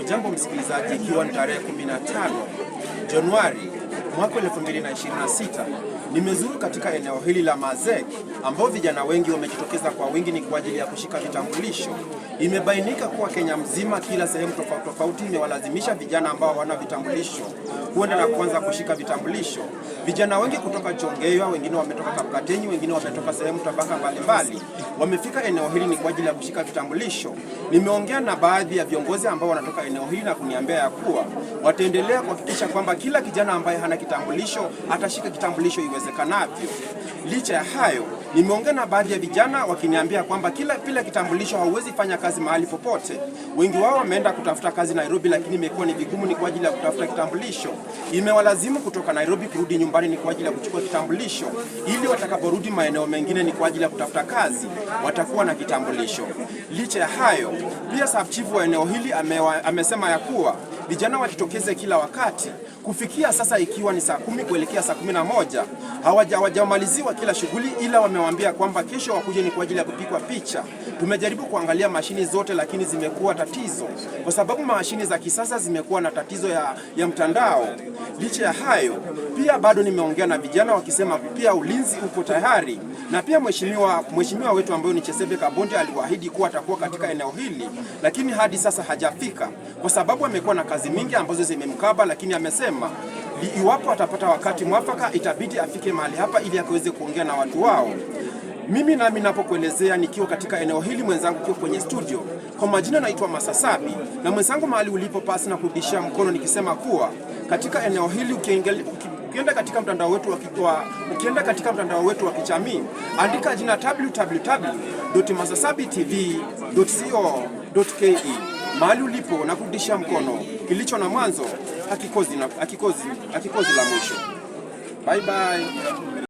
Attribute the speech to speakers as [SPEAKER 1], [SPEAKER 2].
[SPEAKER 1] Ujambo msikilizaji, ikiwa ni tarehe 15 Januari mwaka 2026, nimezuru katika eneo hili la Mazek ambao vijana wengi wamejitokeza kwa wingi ni kwa ajili ya kushika vitambulisho. Imebainika kuwa Kenya mzima kila sehemu tofauti tofauti imewalazimisha vijana ambao wana vitambulisho kuenda na kuanza kushika vitambulisho. Vijana wengi kutoka Chongeyo, wengine wametoka Kapkatenyi, wengine wametoka sehemu tabaka mbalimbali, wamefika eneo hili ni kwa ajili ya kushika vitambulisho. Nimeongea na baadhi ya viongozi ambao wanatoka eneo hili na kuniambia ya kuwa wataendelea kuhakikisha kwamba kila kijana ambaye hana kitambulisho atashika kitambulisho iwezekanavyo. Licha ya hayo, nimeongea na baadhi ya vijana wakiniambia kwamba bila kitambulisho hauwezi fanya kazi mahali popote. Wengi wao wameenda kutafuta kazi Nairobi, lakini imekuwa ni vigumu ni kwa ajili ya kutafuta kitambulisho. Imewalazimu kutoka Nairobi kurudi nyumbani ni kwa ajili ya kuchukua kitambulisho, ili watakaporudi maeneo mengine ni kwa ajili ya kutafuta kazi watakuwa na kitambulisho. Licha ya hayo, pia subchief wa eneo hili amesema ya kuwa vijana wajitokeze kila wakati. Kufikia sasa ikiwa ni saa 10 kuelekea saa 11, hawajamaliziwa kila shughuli, ila wamewaambia kwamba kesho wakuje ni kwa ajili ya kupigwa picha. Tumejaribu kuangalia mashini zote, lakini zimekuwa tatizo kwa sababu mashini za kisasa zimekuwa na tatizo ya mtandao. Licha ya hayo, pia bado nimeongea na vijana wakisema pia ulinzi uko tayari, na pia mheshimiwa wetu ambaye ni Chesebe Kabonde aliwaahidi kuwa atakuwa katika eneo hili, lakini hadi sasa hajafika kwa sababu amekuwa na kazi mingi ambazo zimemkaba, lakini amesema iwapo atapata wakati mwafaka itabidi afike mahali hapa ili akaweze kuongea na watu wao. Mimi nami napokuelezea nikiwa katika eneo hili, mwenzangu kiwa kwenye studio. Kwa majina naitwa Masasabi, na mwenzangu mahali ulipo pasi na kurudishia mkono nikisema kuwa katika eneo hili ukienda katika mtandao wetu wa kijamii, andika jina www.masasabitv.co.ke. mahali ulipo na kurudishia mkono. Kilicho na mwanzo hakikozi la mwisho. Bye bye.